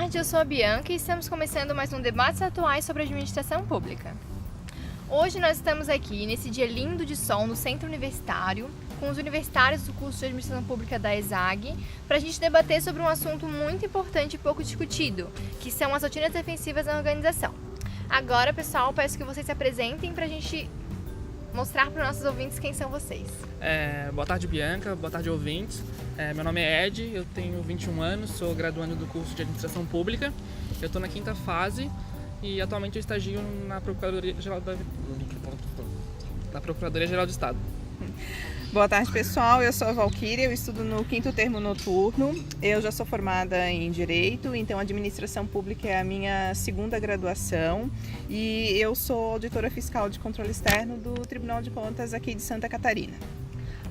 tarde, eu sou a Bianca e estamos começando mais um Debates Atuais sobre Administração Pública. Hoje nós estamos aqui, nesse dia lindo de sol, no Centro Universitário, com os universitários do curso de Administração Pública da ESAG, para a gente debater sobre um assunto muito importante e pouco discutido, que são as rotinas defensivas na organização. Agora, pessoal, peço que vocês se apresentem para a gente mostrar para os nossos ouvintes quem são vocês. Boa tarde, Bianca. Boa tarde, ouvintes. Meu nome é Ed, eu tenho 21 anos, sou graduando do curso de Administração Pública. Eu estou na 5ª fase e atualmente eu estagio na Procuradoria-Geral do Estado. Boa tarde, pessoal. Eu sou a Valquíria, eu estudo no 5º termo noturno. Eu já sou formada em Direito, então Administração Pública é a minha 2ª graduação e eu sou auditora fiscal de controle externo do Tribunal de Contas aqui de Santa Catarina.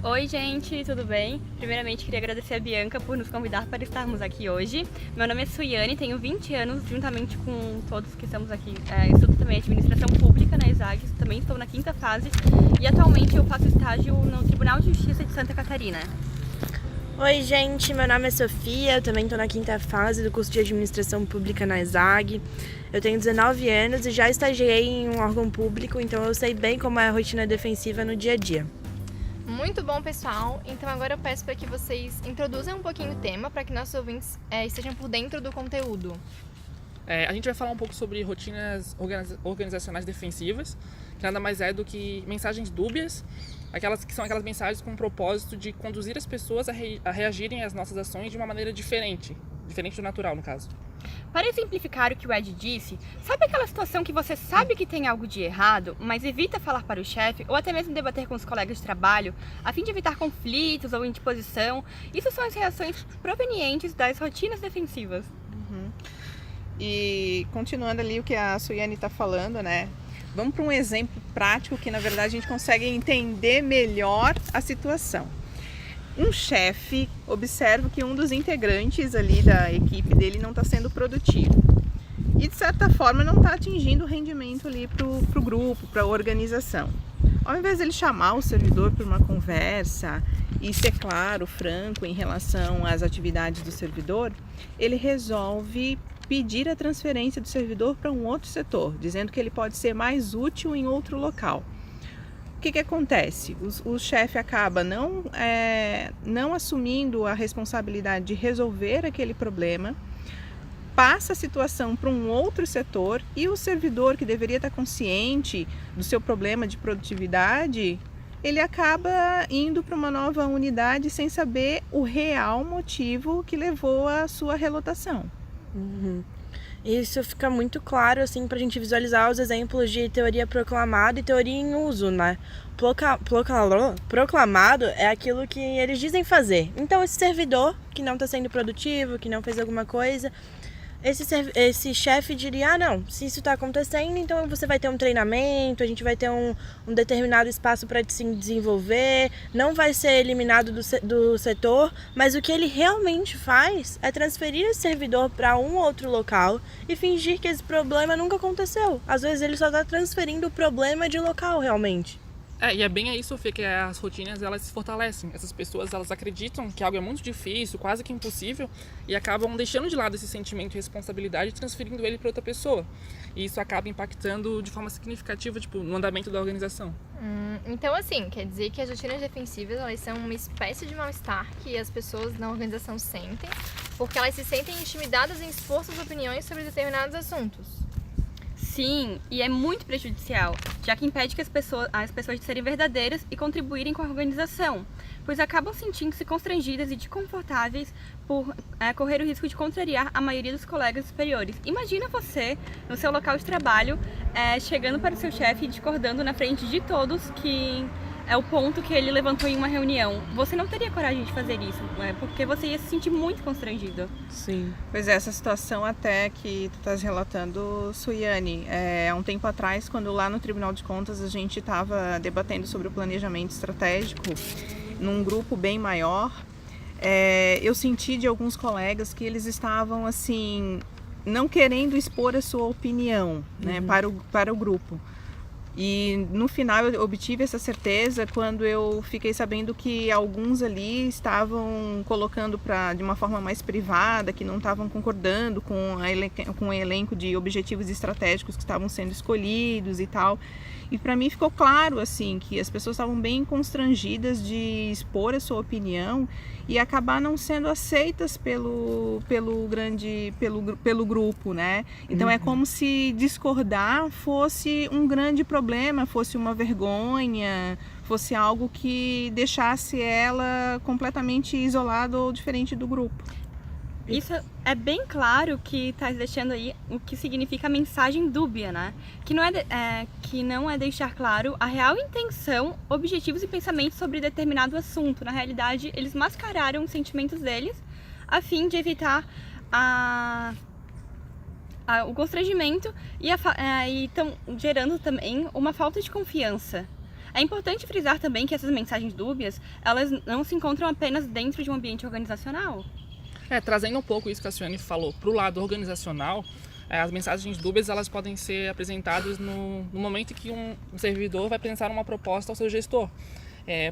Oi, gente, tudo bem? Primeiramente, queria agradecer a Bianca por nos convidar para estarmos aqui hoje. Meu nome é Suiane, tenho 20 anos, juntamente com todos que estamos aqui. Estudo também Administração Pública na ESAG, também estou na 5ª fase e atualmente eu faço estágio no Tribunal de Justiça de Santa Catarina. Oi, gente, meu nome é Sofia, eu também estou na 5ª fase do curso de Administração Pública na ESAG. Eu tenho 19 anos e já estagiei em um órgão público, então eu sei bem como é a rotina defensiva no dia a dia. Muito bom, pessoal. Então agora eu peço para que vocês introduzam um pouquinho o tema para que nossos ouvintes estejam por dentro do conteúdo. A gente vai falar um pouco sobre rotinas organizacionais defensivas, que nada mais é do que mensagens dúbias, aquelas mensagens com o propósito de conduzir as pessoas a reagirem às nossas ações de uma maneira diferente do natural, no caso. Para exemplificar o que o Ed disse, sabe aquela situação que você sabe que tem algo de errado, mas evita falar para o chefe ou até mesmo debater com os colegas de trabalho, a fim de evitar conflitos ou indisposição? Isso são as reações provenientes das rotinas defensivas. E continuando ali o que a Suiane está falando, né? Vamos para um exemplo prático que, na verdade, a gente consegue entender melhor a situação. Um chefe observa que um dos integrantes ali da equipe dele não está sendo produtivo e, de certa forma, não está atingindo o rendimento ali para o grupo, para a organização. Ao invés de ele chamar o servidor para uma conversa e ser claro, franco em relação às atividades do servidor, ele resolve pedir a transferência do servidor para um outro setor, dizendo que ele pode ser mais útil em outro local. O que acontece? O chefe acaba não assumindo a responsabilidade de resolver aquele problema, passa a situação para um outro setor e o servidor, que deveria estar consciente do seu problema de produtividade, ele acaba indo para uma nova unidade sem saber o real motivo que levou à sua relotação. Isso fica muito claro, assim, pra gente visualizar os exemplos de teoria proclamada e teoria em uso, né? Proclamado é aquilo que eles dizem fazer. Então, esse servidor que não está sendo produtivo, que não fez alguma coisa, esse chefe diria, não, se isso está acontecendo, então você vai ter um treinamento, a gente vai ter um determinado espaço para se desenvolver, não vai ser eliminado do setor, mas o que ele realmente faz é transferir esse servidor para um outro local e fingir que esse problema nunca aconteceu. Às vezes ele só está transferindo o problema de local realmente. E é bem aí, Sofia, que as rotinas elas se fortalecem. Essas pessoas elas acreditam que algo é muito difícil, quase que impossível, e acabam deixando de lado esse sentimento de responsabilidade e transferindo ele para outra pessoa. E isso acaba impactando de forma significativa no andamento da organização. Então, assim, quer dizer que as rotinas defensivas elas são uma espécie de mal-estar que as pessoas na organização sentem, porque elas se sentem intimidadas em expor suas opiniões sobre determinados assuntos. Sim, e é muito prejudicial, já que impede que as pessoas de serem verdadeiras e contribuírem com a organização, pois acabam sentindo-se constrangidas e desconfortáveis por correr o risco de contrariar a maioria dos colegas superiores. Imagina você, no seu local de trabalho, chegando para o seu chefe e discordando na frente de todos que é o ponto que ele levantou em uma reunião. Você não teria coragem de fazer isso, porque você ia se sentir muito constrangido. Sim. Pois é, essa situação até que tu estás relatando, Suiane, há um tempo atrás, quando lá no Tribunal de Contas a gente estava debatendo sobre o planejamento estratégico, num grupo bem maior, eu senti de alguns colegas que eles estavam assim, não querendo expor a sua opinião, né, para o grupo. E no final eu obtive essa certeza quando eu fiquei sabendo que alguns ali estavam colocando de uma forma mais privada, que não estavam concordando com o elenco de objetivos estratégicos que estavam sendo escolhidos e tal. E para mim ficou claro assim que as pessoas estavam bem constrangidas de expor a sua opinião e acabar não sendo aceitas pelo grupo, né? Então é como se discordar fosse um grande problema, fosse uma vergonha, fosse algo que deixasse ela completamente isolada ou diferente do grupo. Isso é bem claro que está deixando aí o que significa a mensagem dúbia, né? Que não é deixar claro a real intenção, objetivos e pensamentos sobre determinado assunto. Na realidade, eles mascararam os sentimentos deles a fim de evitar o constrangimento e estão gerando também uma falta de confiança. É importante frisar também que essas mensagens dúbias, elas não se encontram apenas dentro de um ambiente organizacional. Trazendo um pouco isso que a Suiane falou para o lado organizacional, as mensagens dúbias elas podem ser apresentadas no momento em que um servidor vai apresentar uma proposta ao seu gestor.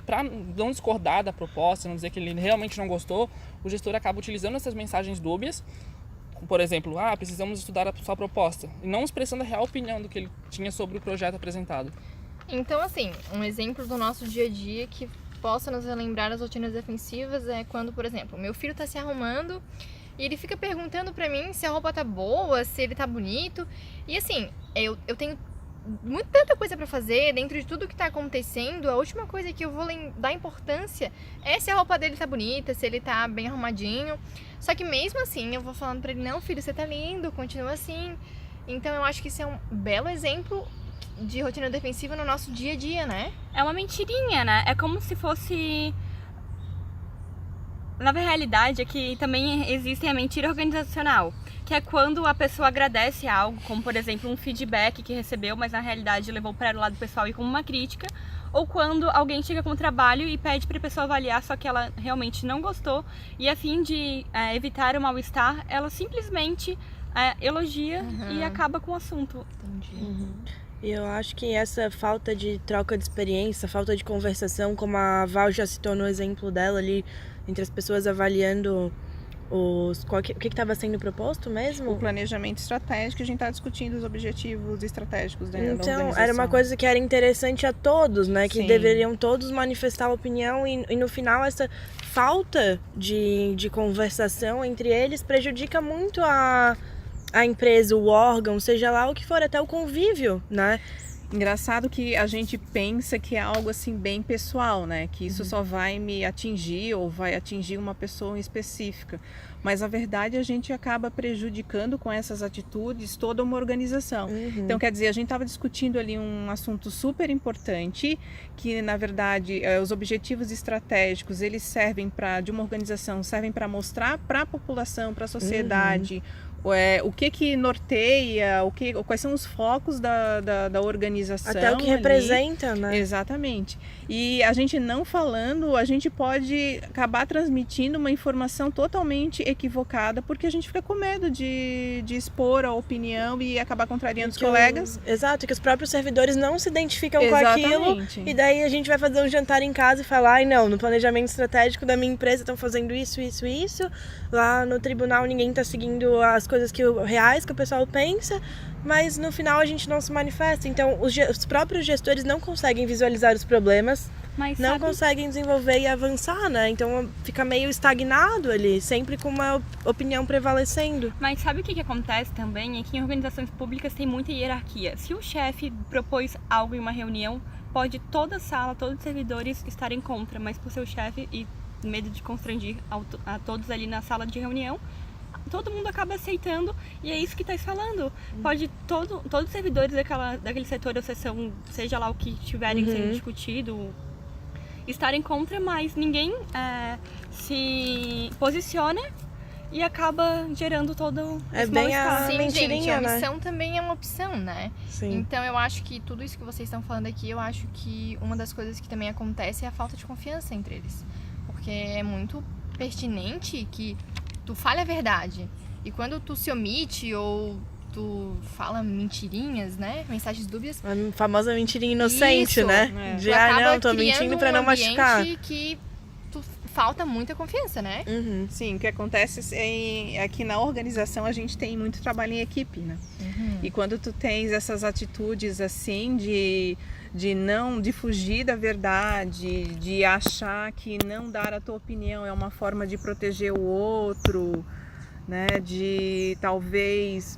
Para não discordar da proposta, não dizer que ele realmente não gostou, o gestor acaba utilizando essas mensagens dúbias, por exemplo, precisamos estudar a sua proposta, e não expressando a real opinião do que ele tinha sobre o projeto apresentado. Então, assim, um exemplo do nosso dia a dia que possa nos relembrar as rotinas defensivas é quando, por exemplo, meu filho tá se arrumando e ele fica perguntando pra mim se a roupa tá boa, se ele tá bonito. E assim, eu tenho tanta coisa pra fazer dentro de tudo que tá acontecendo. A última coisa que eu vou dar importância é se a roupa dele tá bonita, se ele tá bem arrumadinho. Só que mesmo assim, eu vou falando pra ele, não, filho, você tá lindo, continua assim. Então eu acho que isso é um belo exemplo de rotina defensiva no nosso dia a dia, né? É uma mentirinha, né? É como se fosse... Na realidade, é que também existe a mentira organizacional, que é quando a pessoa agradece algo, como por exemplo um feedback que recebeu, mas na realidade levou para o lado pessoal e como uma crítica, ou quando alguém chega com um trabalho e pede para a pessoa avaliar, só que ela realmente não gostou, e a fim de evitar o mal-estar, ela simplesmente elogia e acaba com o assunto. Entendi. E eu acho que essa falta de troca de experiência, falta de conversação, como a Val já citou no exemplo dela ali, entre as pessoas avaliando o que estava sendo proposto mesmo? O planejamento estratégico, a gente está discutindo os objetivos estratégicos da Então, era uma coisa que era interessante a todos, né? Que Sim. deveriam todos manifestar a opinião e no final essa falta de conversação entre eles prejudica muito a empresa, o órgão, seja lá o que for, até o convívio, né? Engraçado que a gente pensa que é algo assim bem pessoal, né? Que isso só vai me atingir ou vai atingir uma pessoa específica. Mas a verdade a gente acaba prejudicando com essas atitudes toda uma organização. Então, quer dizer, a gente estava discutindo ali um assunto super importante, que na verdade os objetivos estratégicos eles servem de uma organização, servem para mostrar para a população, para a sociedade, o que norteia, quais são os focos da organização. Até o que ali. representa, né? Exatamente. E a gente não falando, a gente pode acabar transmitindo uma informação totalmente equivocada, porque a gente fica com medo de expor a opinião e acabar contrariando os colegas. Exato, que os próprios servidores não se identificam com Exatamente. aquilo. E daí a gente vai fazer um jantar em casa e falar, ai não, no planejamento estratégico da minha empresa estão fazendo isso. Lá no tribunal ninguém está seguindo as coisas reais que o pessoal pensa, mas no final a gente não se manifesta. Então os próprios gestores não conseguem visualizar os problemas, Mas não conseguem desenvolver e avançar, né? Então fica meio estagnado ali, sempre com uma opinião prevalecendo. Mas sabe o que acontece também? É que em organizações públicas tem muita hierarquia. Se o chefe propôs algo em uma reunião, pode toda a sala, todos os servidores estarem contra, mas por ser o chefe e medo de constranger a todos ali na sala de reunião, todo mundo acaba aceitando, e é isso que está falando. Pode todos os servidores daquele setor ou seção, seja lá o que estiverem sendo discutido, estarem contra, mas ninguém se posiciona e acaba gerando todo esse bem mal-estar. Sim, mentirinha, gente, a né? omissão também é uma opção, né? Sim. Então eu acho que tudo isso que vocês estão falando aqui, eu acho que uma das coisas que também acontece é a falta de confiança entre eles. Porque é muito pertinente que tu fale a verdade. E quando tu se omite ou tu fala mentirinhas, né? Mensagens dúbias. A famosa mentirinha inocente, Isso. né? É. De, Tu acaba não, tô criando mentindo pra não machucar. ambiente que falta muita confiança, né? Uhum. Sim, o que acontece é que na organização a gente tem muito trabalho em equipe, né? E quando tu tens essas atitudes assim de fugir da verdade, de achar que não dar a tua opinião é uma forma de proteger o outro, né? De talvez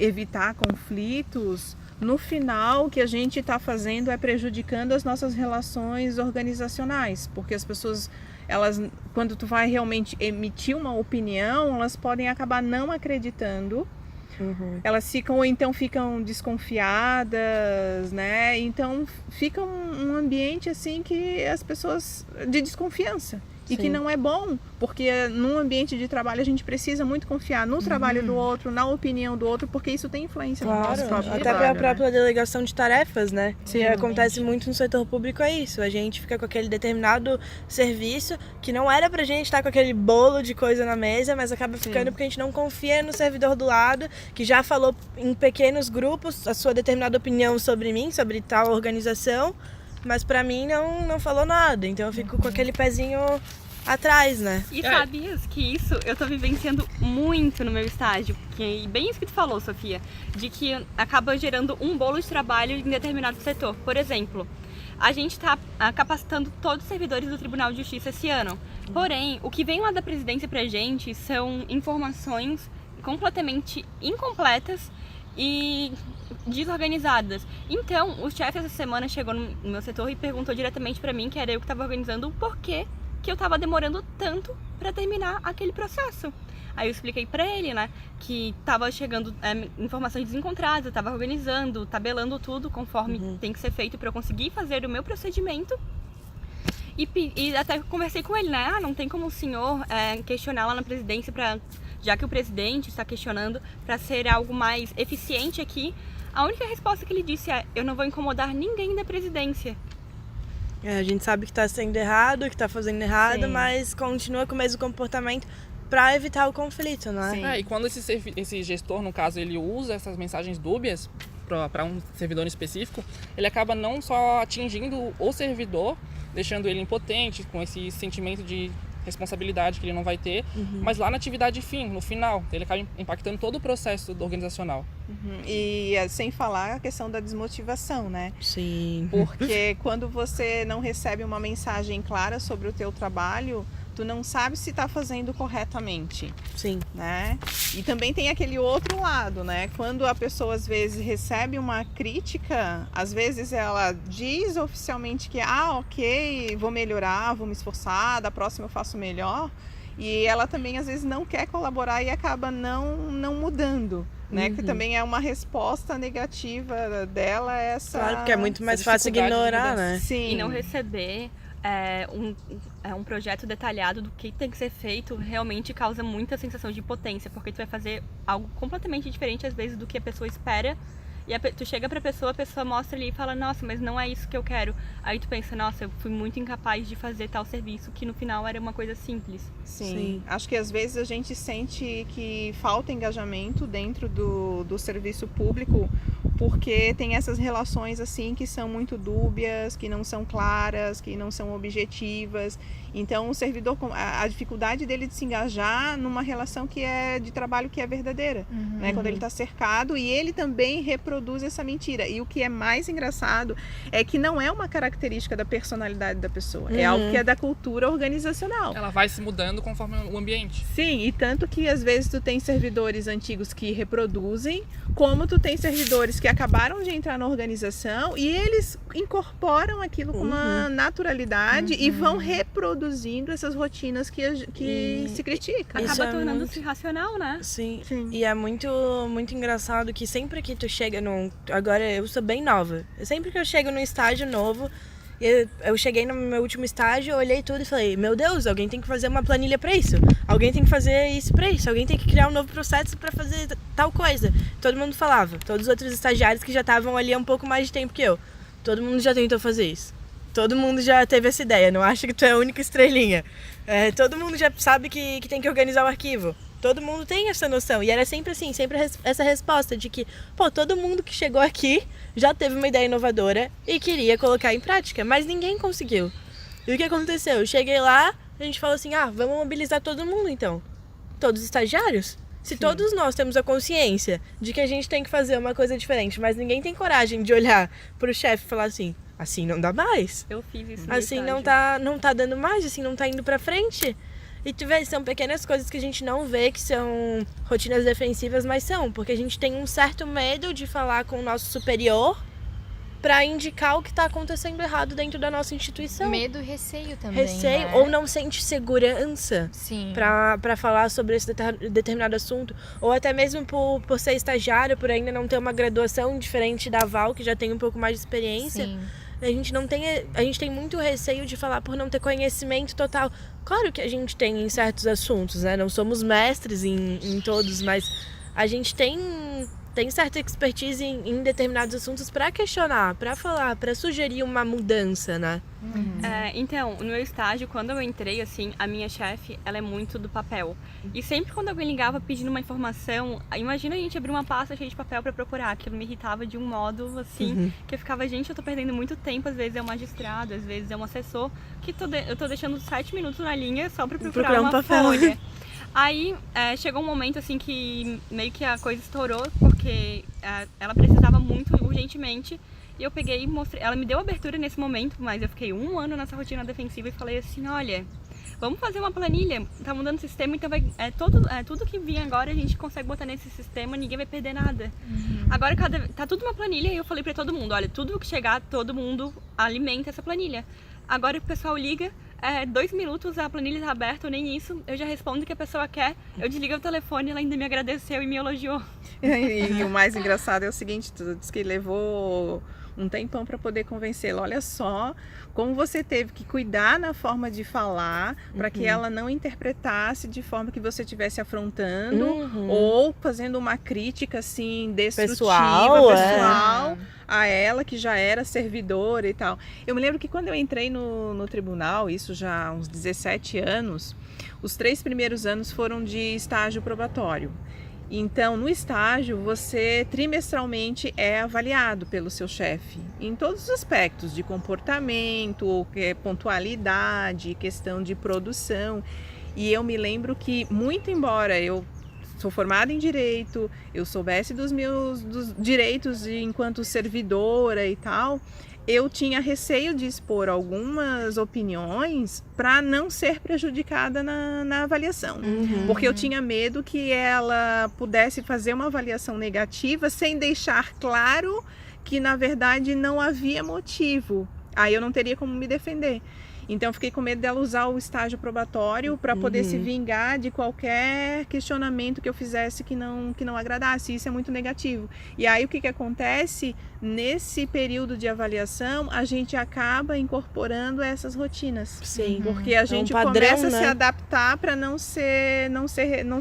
evitar conflitos, no final o que a gente está fazendo é prejudicando as nossas relações organizacionais, porque as pessoas, elas, quando tu vai realmente emitir uma opinião, elas podem acabar não acreditando. Elas ficam desconfiadas, né? Então fica um ambiente assim que as pessoas de desconfiança. E que não é bom, porque num ambiente de trabalho a gente precisa muito confiar no trabalho do outro, na opinião do outro, porque isso tem influência no nosso próprio Até trabalho, a própria delegação de tarefas, né? Que acontece muito no setor público é isso. A gente fica com aquele determinado serviço que não era pra gente estar com aquele bolo de coisa na mesa, mas acaba ficando porque a gente não confia no servidor do lado, que já falou em pequenos grupos a sua determinada opinião sobre mim, sobre tal organização, mas pra mim não falou nada. Então eu fico com aquele pezinho atrás, né? E sabias que isso eu tô vivenciando muito no meu estágio, que bem isso que tu falou, Sofia, de que acaba gerando um bolo de trabalho em determinado setor. Por exemplo, a gente está capacitando todos os servidores do Tribunal de Justiça esse ano. Porém, o que vem lá da presidência pra gente são informações completamente incompletas e desorganizadas. Então, o chefe essa semana chegou no meu setor e perguntou diretamente pra mim, que era eu que estava organizando, o porquê que eu tava demorando tanto para terminar aquele processo. Aí eu expliquei para ele, né, que tava chegando informações desencontradas, eu tava organizando, tabelando tudo conforme tem que ser feito para eu conseguir fazer o meu procedimento. E até conversei com ele, né, não tem como o senhor questionar lá na presidência, já que o presidente está questionando, para ser algo mais eficiente aqui. A única resposta que ele disse é: eu não vou incomodar ninguém da presidência. A gente sabe que tá sendo errado, que tá fazendo errado, mas continua com o mesmo comportamento para evitar o conflito, não é? E quando esse gestor, no caso, ele usa essas mensagens dúbias para um servidor específico, ele acaba não só atingindo o servidor, deixando ele impotente, com esse sentimento de responsabilidade que ele não vai ter, mas lá na atividade fim, no final, ele acaba impactando todo o processo organizacional. E sem falar a questão da desmotivação, né? Sim. Porque quando você não recebe uma mensagem clara sobre o teu trabalho, tu não sabe se está fazendo corretamente. Sim. Né? E também tem aquele outro lado, né? Quando a pessoa às vezes recebe uma crítica, às vezes ela diz oficialmente que ok, vou melhorar, vou me esforçar, da próxima eu faço melhor, e ela também às vezes não quer colaborar e acaba não mudando, né? Que também é uma resposta negativa dela essa. Claro, porque é muito mais fácil ignorar, né? Sim. E não receber um projeto detalhado do que tem que ser feito realmente causa muita sensação de impotência, porque tu vai fazer algo completamente diferente às vezes do que a pessoa espera, e tu chega pra pessoa, a pessoa mostra ali e fala: nossa, mas não é isso que eu quero. Aí tu pensa: nossa, eu fui muito incapaz de fazer tal serviço, que no final era uma coisa simples. Sim. Acho que às vezes a gente sente que falta engajamento dentro do serviço público, porque tem essas relações assim que são muito dúbias, que não são claras, que não são objetivas. Então o servidor, a dificuldade dele de se engajar numa relação que é de trabalho que é verdadeira, né? Quando ele está cercado, e ele também reproduz essa mentira. E o que é mais engraçado é que não é uma característica da personalidade da pessoa, é algo que é da cultura organizacional. Ela vai se mudando conforme o ambiente. Sim, e tanto que às vezes tu tem servidores antigos que reproduzem, como tu tem servidores que acabaram de entrar na organização e eles incorporam aquilo com uma naturalidade e vão reproduzindo essas rotinas que se criticam. Acaba tornando-se racional, né? Sim. E é muito engraçado que sempre que tu chega agora eu sou bem nova. Sempre que eu chego num estágio novo, eu cheguei no meu último estágio, eu olhei tudo e falei: meu Deus, alguém tem que fazer uma planilha pra isso. Alguém tem que fazer isso pra isso. Alguém tem que criar um novo processo pra fazer tal coisa. Todo mundo falava. Todos os outros estagiários que já estavam ali há um pouco mais de tempo que eu. Todo mundo já tentou fazer isso. Todo mundo já teve essa ideia. Não acha que tu é a única estrelinha. Todo mundo já sabe que tem que organizar o arquivo. Todo mundo tem essa noção. E era sempre assim, sempre essa resposta de que, pô, todo mundo que chegou aqui já teve uma ideia inovadora e queria colocar em prática, mas ninguém conseguiu. E o que aconteceu? Eu cheguei lá, a gente falou assim, vamos mobilizar todo mundo então. Todos os estagiários. Se todos nós temos a consciência de que a gente tem que fazer uma coisa diferente, mas ninguém tem coragem de olhar pro chefe e falar assim não dá mais. Eu fiz isso no Assim estágio. não tá dando mais, assim não tá indo pra frente. E tu vê, são pequenas coisas que a gente não vê que são rotinas defensivas, mas são, porque a gente tem um certo medo de falar com o nosso superior pra indicar o que tá acontecendo errado dentro da nossa instituição. Medo e receio também, Receio, né? ou não sente segurança Sim. pra falar sobre esse determinado assunto, ou até mesmo por ser estagiário, por ainda não ter uma graduação diferente da Val, que já tem um pouco mais de experiência. Sim. A gente tem muito receio de falar por não ter conhecimento total. Claro que a gente tem em certos assuntos, né? Não somos mestres em todos, mas a gente tem certa expertise em determinados assuntos para questionar, para falar, para sugerir uma mudança, né? Então, no meu estágio, quando eu entrei, assim, a minha chefe, ela é muito do papel. E sempre quando alguém ligava pedindo uma informação, imagina a gente abrir uma pasta cheia de papel para procurar. Aquilo me irritava de um modo, assim, que eu ficava, gente, eu tô perdendo muito tempo. Às vezes é um magistrado, às vezes é um assessor, que eu tô deixando 7 minutos na linha só para procurar uma papel. folha. Aí, chegou um momento, assim, que meio que a coisa estourou, porque ela precisava muito, urgentemente, e eu peguei e mostrei. Ela me deu abertura nesse momento, mas eu fiquei 1 ano nessa rotina defensiva e falei assim, olha, vamos fazer uma planilha, tá mudando o sistema, então tudo que vir agora a gente consegue botar nesse sistema, ninguém vai perder nada. Agora tá tudo uma planilha e eu falei pra todo mundo, olha, tudo que chegar, todo mundo alimenta essa planilha. Agora o pessoal liga, 2 minutos, a planilha tá aberta, ou nem isso, eu já respondo o que a pessoa quer, eu desliguei o telefone, ela ainda me agradeceu e me elogiou. E o mais engraçado é o seguinte, tu disse que levou um tempão para poder convencê-la. Olha só como você teve que cuidar na forma de falar para que ela não interpretasse de forma que você estivesse afrontando ou fazendo uma crítica assim destrutiva, pessoal a ela que já era servidora e tal. Eu me lembro que quando eu entrei no tribunal, isso já há uns 17 anos, os 3 primeiros anos foram de estágio probatório. Então, no estágio, você trimestralmente é avaliado pelo seu chefe em todos os aspectos de comportamento, pontualidade, questão de produção. E eu me lembro que, muito embora eu sou formada em Direito, eu soubesse dos direitos enquanto servidora e tal, eu tinha receio de expor algumas opiniões para não ser prejudicada na avaliação. Porque eu tinha medo que ela pudesse fazer uma avaliação negativa sem deixar claro que, na verdade, não havia motivo. Aí eu não teria como me defender. Então eu fiquei com medo dela usar o estágio probatório para poder se vingar de qualquer questionamento que eu fizesse que não agradasse. Isso é muito negativo. E aí o que acontece? Nesse período de avaliação, a gente acaba incorporando essas rotinas. Sim. Porque a gente padrão, começa a né? se adaptar para não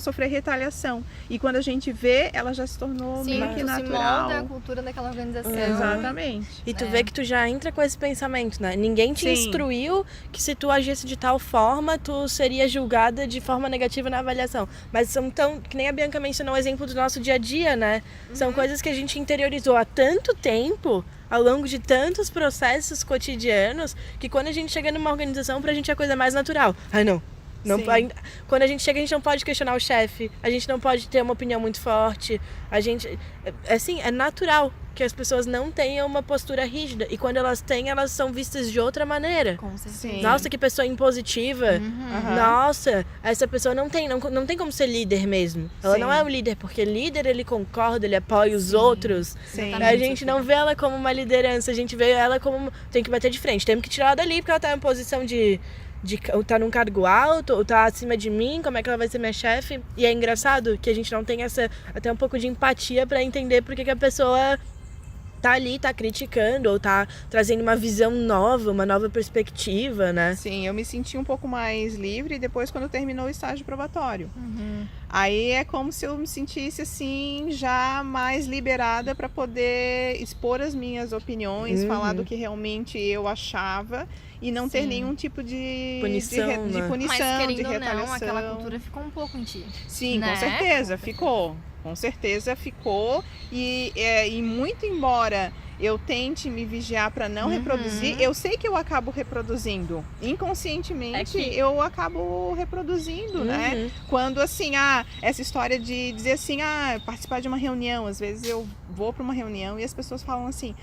sofrer retaliação. E quando a gente vê, ela já se tornou Sim, meio que tu se natural. molda a cultura daquela organização. Exatamente. E tu vê que tu já entra com esse pensamento, né? Ninguém te instruiu que se tu agisse de tal forma, tu seria julgada de forma negativa na avaliação. Mas são que nem a Bianca mencionou o exemplo do nosso dia a dia, né? São coisas que a gente interiorizou há tanto tempo, ao longo de tantos processos cotidianos, que quando a gente chega numa organização, pra gente é a coisa mais natural. Quando a gente chega, a gente não pode questionar o chefe, a gente não pode ter uma opinião muito forte, é natural que as pessoas não tenham uma postura rígida, e quando elas têm, elas são vistas de outra maneira. Com certeza. Sim. Nossa, que pessoa impositiva. Nossa, essa pessoa não tem como ser líder mesmo. Ela Sim. não é um líder, porque líder, ele concorda, ele apoia os outros. Sim. A gente não vê ela como uma liderança, a gente vê ela como tem que bater de frente, temos que tirar ela dali porque ela tá em posição de ou tá num cargo alto, ou tá acima de mim, como é que ela vai ser minha chefe? E é engraçado que a gente não tem até um pouco de empatia pra entender por que a pessoa tá ali, tá criticando, ou tá trazendo uma visão nova, uma nova perspectiva, né? Sim, eu me senti um pouco mais livre depois quando terminou o estágio probatório. Aí é como se eu me sentisse assim, já mais liberada para poder expor as minhas opiniões, falar do que realmente eu achava e não ter Sim. nenhum tipo de Punição, de né? punição, Mas de querendo ou não, retaliação. aquela cultura ficou um pouco em ti. Sim, né? com certeza, ficou. Com certeza ficou. E muito embora eu tente me vigiar para não reproduzir, eu sei que eu acabo reproduzindo. Inconscientemente, eu acabo reproduzindo, né? Quando assim, essa história de dizer assim, participar de uma reunião. Às vezes eu vou para uma reunião e as pessoas falam assim: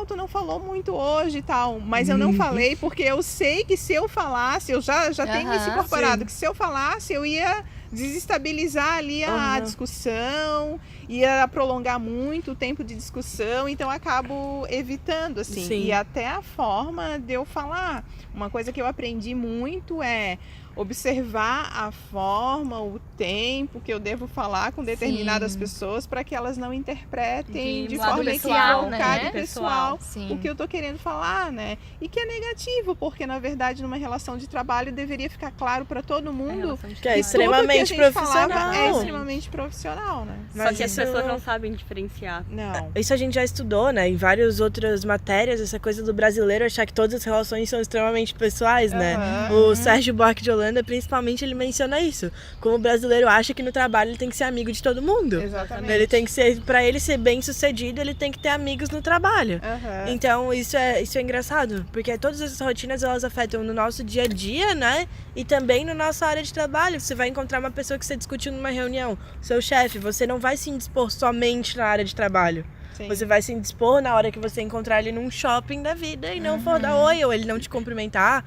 tu não falou muito hoje e tal, mas eu não falei porque eu sei que se eu falasse, eu já tenho isso incorporado, que se eu falasse eu ia desestabilizar ali a discussão, ia prolongar muito o tempo de discussão, então eu acabo evitando, assim. Sim. E até a forma de eu falar. Uma coisa que eu aprendi muito é observar a forma, o tempo que eu devo falar com determinadas pessoas para que elas não interpretem de lado forma pessoal, equivocada né? e pessoal Sim. o que eu tô querendo falar, né? E que é negativo, porque na verdade numa relação de trabalho deveria ficar claro para todo mundo Que é que extremamente tudo que a gente falava profissional. é extremamente profissional, né? Só que as isso- pessoas não sabem diferenciar. Não. Isso a gente já estudou, né? Em várias outras matérias, essa coisa do brasileiro achar que todas as relações são extremamente pessoais, né? O Sérgio Buarque de Holanda, principalmente, ele menciona isso. Como o brasileiro acha que no trabalho ele tem que ser amigo de todo mundo. Exatamente. Ele tem que ser, pra ele ser bem sucedido, ele tem que ter amigos no trabalho. Então isso é engraçado, porque todas essas rotinas elas afetam no nosso dia a dia, né? E também na nossa área de trabalho. Você vai encontrar uma pessoa que você discutiu numa reunião, seu chefe, você não vai se indispor somente na área de trabalho. Sim. Você vai se indispor na hora que você encontrar ele num shopping da vida e não for dar oi, ou ele não te cumprimentar.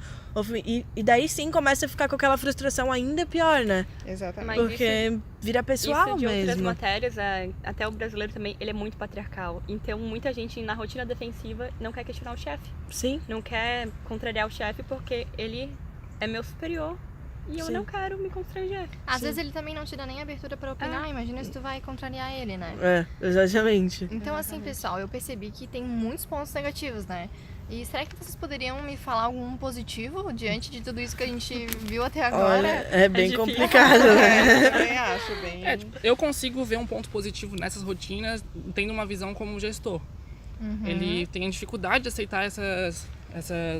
E daí sim começa a ficar com aquela frustração ainda pior, né? Exatamente. Mas Porque vira pessoal isso de outras mesmo. matérias, até o brasileiro também, ele é muito patriarcal. Então muita gente na rotina defensiva não quer questionar o chefe. Sim. Não quer contrariar o chefe porque ele é meu superior e eu Sim. não quero me constranger. Às vezes ele também não te dá nem abertura pra opinar, imagina se tu vai contrariar ele, né? É, exatamente. Então, assim, pessoal, eu percebi que tem muitos pontos negativos, né? E será que vocês poderiam me falar algum positivo diante de tudo isso que a gente viu até agora? Olha, é bem difícil. complicado, né? Eu também acho bem. Eu consigo ver um ponto positivo nessas rotinas, tendo uma visão como gestor. Ele tem dificuldade de aceitar essas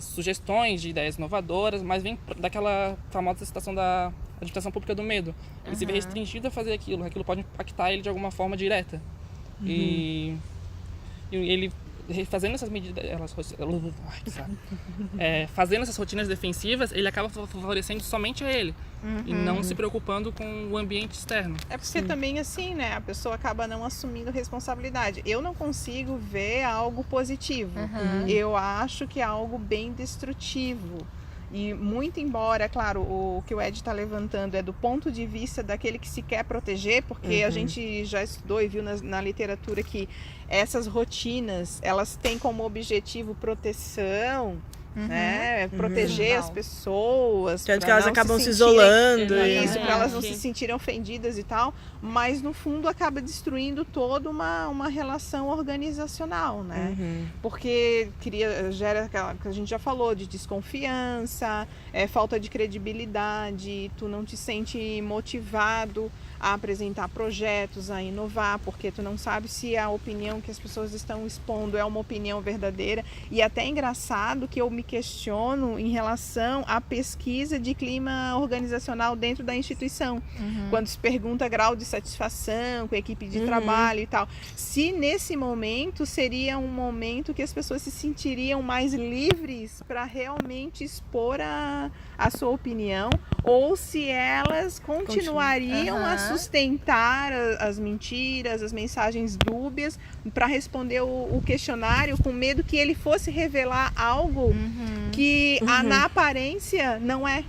sugestões de ideias inovadoras, mas vem daquela famosa citação da administração pública do medo. Ele se vê restringido a fazer aquilo pode impactar ele de alguma forma direta. E ele fazendo essas medidas, fazendo essas rotinas defensivas, ele acaba favorecendo somente a ele e não se preocupando com o ambiente externo. É porque também assim, né, a pessoa acaba não assumindo responsabilidade. Eu não consigo ver algo positivo. Eu acho que é algo bem destrutivo. E muito embora, claro, o que o Ed está levantando é do ponto de vista daquele que se quer proteger, porque a gente já estudou e viu na literatura que essas rotinas, elas têm como objetivo proteção, né? Proteger as pessoas. Tanto pra que elas não acabam se sentirem- isolando. Isso, É. para elas não se sentirem ofendidas e tal, mas no fundo acaba destruindo toda uma relação organizacional, né? Porque gera aquela que a gente já falou, de desconfiança, falta de credibilidade, tu não te sente motivado a apresentar projetos, a inovar, porque tu não sabe se a opinião que as pessoas estão expondo é uma opinião verdadeira. E até é engraçado que eu me questiono em relação à pesquisa de clima organizacional dentro da instituição. Quando se pergunta grau de satisfação com a equipe de trabalho e tal. Se nesse momento seria um momento que as pessoas se sentiriam mais livres para realmente expor a sua opinião, ou se elas continuariam a sustentar as mentiras, as mensagens dúbias para responder o questionário com medo que ele fosse revelar algo que na aparência não é.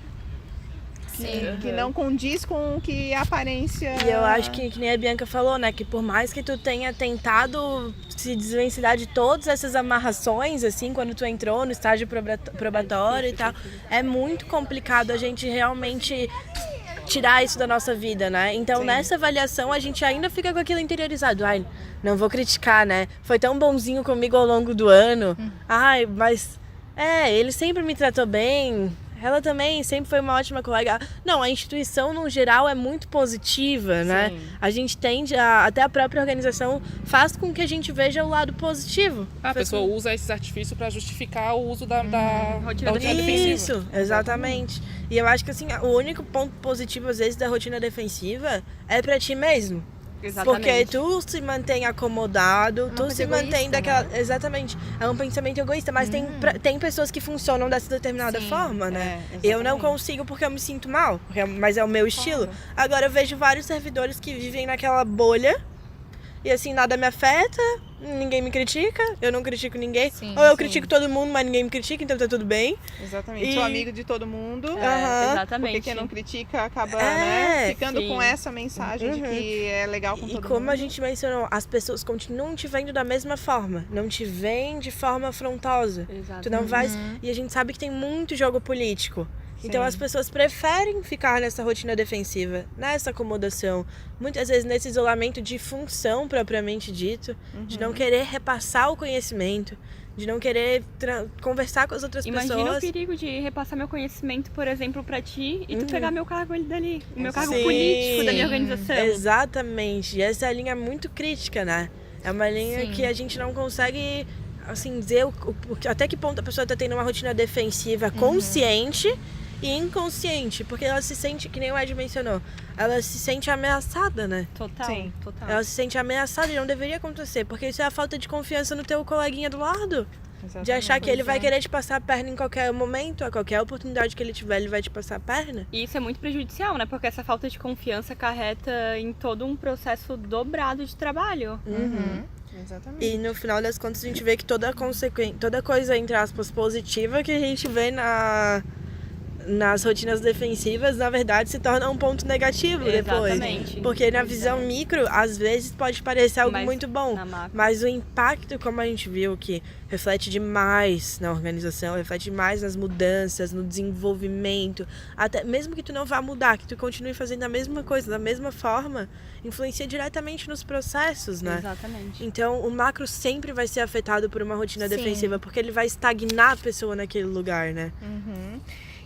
Que não condiz com o que a aparência... E eu acho que nem a Bianca falou, né? Que por mais que tu tenha tentado se desvencilhar de todas essas amarrações, assim, quando tu entrou no estágio probatório e tal, é muito complicado a gente realmente tirar isso da nossa vida, né? Então, nessa avaliação, a gente ainda fica com aquilo interiorizado. Ai, não vou criticar, né? Foi tão bonzinho comigo ao longo do ano. Ai, mas... ele sempre me tratou bem. ela também sempre foi uma ótima colega. Não, a instituição, no geral, é muito positiva, né? Sim. A gente tende até a própria organização faz com que a gente veja o lado positivo. A pessoa usa esses artifícios para justificar o uso da rotina defensiva. Isso, exatamente. E eu acho que assim, o único ponto positivo, às vezes, da rotina defensiva é pra ti mesmo. Exatamente. Porque tu se mantém acomodado, tu coisa se mantém egoísta, daquela. né? Exatamente. É um pensamento egoísta, mas tem pessoas que funcionam dessa determinada Sim, forma, né? é, Eu não exatamente. consigo porque eu me sinto mal, mas é o meu estilo. Agora eu vejo vários servidores que vivem naquela bolha e assim, nada me afeta, ninguém me critica, eu não critico ninguém. Sim, Ou eu sim. critico todo mundo, mas ninguém me critica, então tá tudo bem. Exatamente. E- Sou amigo de todo mundo. Aham. Exatamente. Porque quem não critica acaba É, ficando sim. com essa mensagem de que é legal com E todo como mundo. a gente mencionou, as pessoas continuam te vendo da mesma forma, não te veem de forma afrontosa. Exato. Tu não vai. E a gente sabe que tem muito jogo político. Então Sim. as pessoas preferem ficar nessa rotina defensiva, nessa acomodação, muitas vezes nesse isolamento de função propriamente dito, de não querer repassar o conhecimento, de não querer conversar com as outras Imagina o pessoas. perigo de repassar meu conhecimento, por exemplo, pra ti e tu pegar meu cargo ali dali, o meu cargo Sim. político da minha organização. Exatamente. E essa é a linha muito crítica, né? É uma linha Sim. que a gente não consegue assim dizer até que ponto a pessoa tá tendo uma rotina defensiva consciente e inconsciente, porque ela se sente, que nem o Ed mencionou, ela se sente ameaçada, né? Total, Sim. total. Ela se sente ameaçada e não deveria acontecer, porque isso é a falta de confiança no teu coleguinha do lado. Exatamente. De achar que ele vai é. querer te passar a perna em qualquer momento, a qualquer oportunidade que ele tiver, ele vai te passar a perna. E isso é muito prejudicial, né? Porque essa falta de confiança acarreta em todo um processo dobrado de trabalho. Exatamente. E no final das contas a gente vê que toda coisa, entre aspas, positiva que a gente vê nas rotinas defensivas, na verdade, se torna um ponto negativo depois. Exatamente. Porque na visão micro, às vezes pode parecer algo Mas muito bom. na macro. Mas o impacto, como a gente viu, que reflete demais na organização, reflete demais nas mudanças, no desenvolvimento. Até mesmo que tu não vá mudar, que tu continue fazendo a mesma coisa, da mesma forma, influencia diretamente nos processos, né? Exatamente. Então, o macro sempre vai ser afetado por uma rotina Sim. defensiva, porque ele vai estagnar a pessoa naquele lugar, né?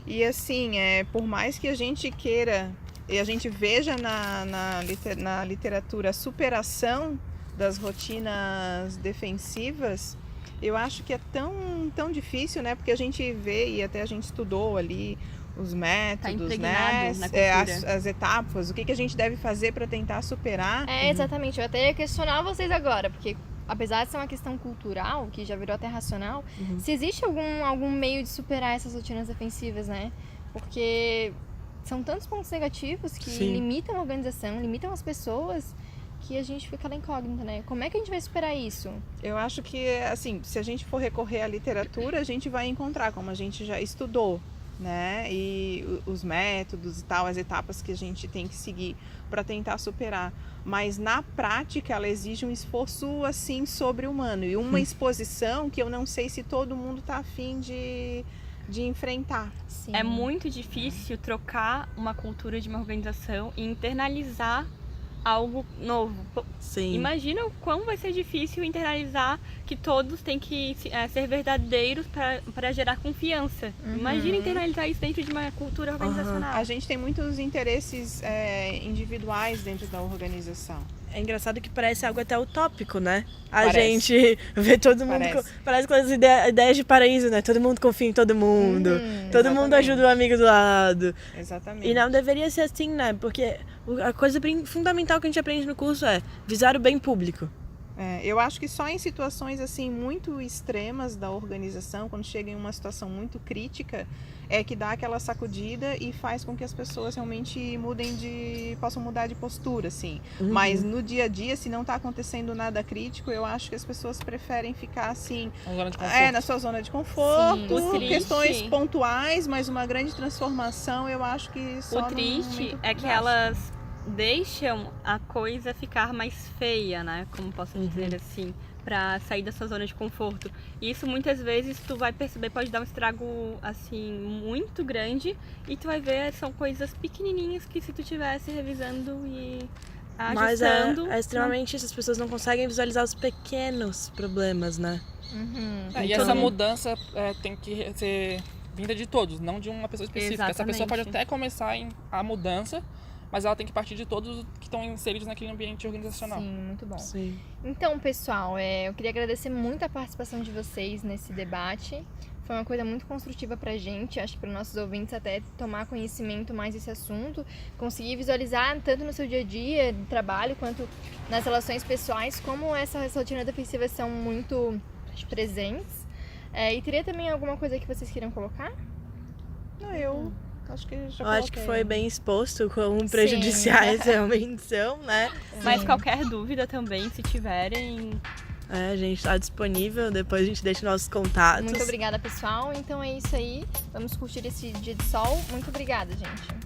E assim, por mais que a gente queira e a gente veja na literatura a superação das rotinas defensivas, eu acho que é tão difícil, né? Porque a gente vê e até a gente estudou ali os métodos, né? impregnado na cultura. As etapas, o que a gente deve fazer para tentar superar. É, exatamente. Eu até ia questionar vocês agora, porque apesar de ser uma questão cultural, que já virou até racional, se existe algum meio de superar essas rotinas defensivas, né? Porque são tantos pontos negativos que Sim. limitam a organização, limitam as pessoas, que a gente fica na incógnita, né? Como é que a gente vai superar isso? Eu acho que, assim, se a gente for recorrer à literatura, a gente vai encontrar, como a gente já estudou, né? E os métodos e tal, as etapas que a gente tem que seguir para tentar superar. Mas na prática ela exige um esforço assim sobre-humano e uma exposição que eu não sei se todo mundo está afim de enfrentar. Sim. É muito difícil trocar uma cultura de uma organização e internalizar algo novo. Sim. Imagina o quão vai ser difícil internalizar que todos têm que ser verdadeiros para gerar confiança. Imagina internalizar isso dentro de uma cultura organizacional. A gente tem muitos interesses individuais dentro da organização. É engraçado que parece algo até utópico, né? A Parece. gente vê todo mundo... Parece com as ideias de paraíso, né? Todo mundo confia em todo mundo. Todo mundo exatamente. ajuda o amigo do lado. Exatamente. E não deveria ser assim, né? Porque a coisa fundamental que a gente aprende no curso é visar o bem público. Eu acho que só em situações assim muito extremas da organização, quando chega em uma situação muito crítica, é que dá aquela sacudida e faz com que as pessoas realmente possam mudar de postura, assim. Mas no dia a dia, se não está acontecendo nada crítico, eu acho que as pessoas preferem ficar assim, Uma zona de conforto. na sua zona de conforto, Sim. O triste- questões pontuais, mas uma grande transformação, eu acho que só O num triste momento é que drástico. elas deixam a coisa ficar mais feia, né? Como posso dizer assim, pra sair da sua zona de conforto. E isso muitas vezes tu vai perceber, pode dar um estrago assim muito grande e tu vai ver são coisas pequenininhas que se tu tivesse revisando e Mas ajustando, é extremamente isso. As pessoas não conseguem visualizar os pequenos problemas, né? E essa mudança tem que ser vinda de todos, não de uma pessoa específica. Essa pessoa pode Exatamente. até começar a mudança, mas ela tem que partir de todos que estão inseridos naquele ambiente organizacional. Sim, muito bom. Sim. Então, pessoal, eu queria agradecer muito a participação de vocês nesse debate. Foi uma coisa muito construtiva pra gente, acho que para nossos ouvintes até tomar conhecimento mais desse assunto, conseguir visualizar tanto no seu dia a dia, de trabalho, quanto nas relações pessoais, como essas rotinas defensivas são muito presentes. E teria também alguma coisa que vocês queiram colocar? Não, eu acho que já Eu acho que coloquei. foi bem exposto quão prejudiciais realmente são, né? Mas qualquer dúvida também, se tiverem, A gente tá disponível, depois a gente deixa nossos contatos. Muito obrigada, pessoal. Então é isso aí. Vamos curtir esse dia de sol. Muito obrigada, gente.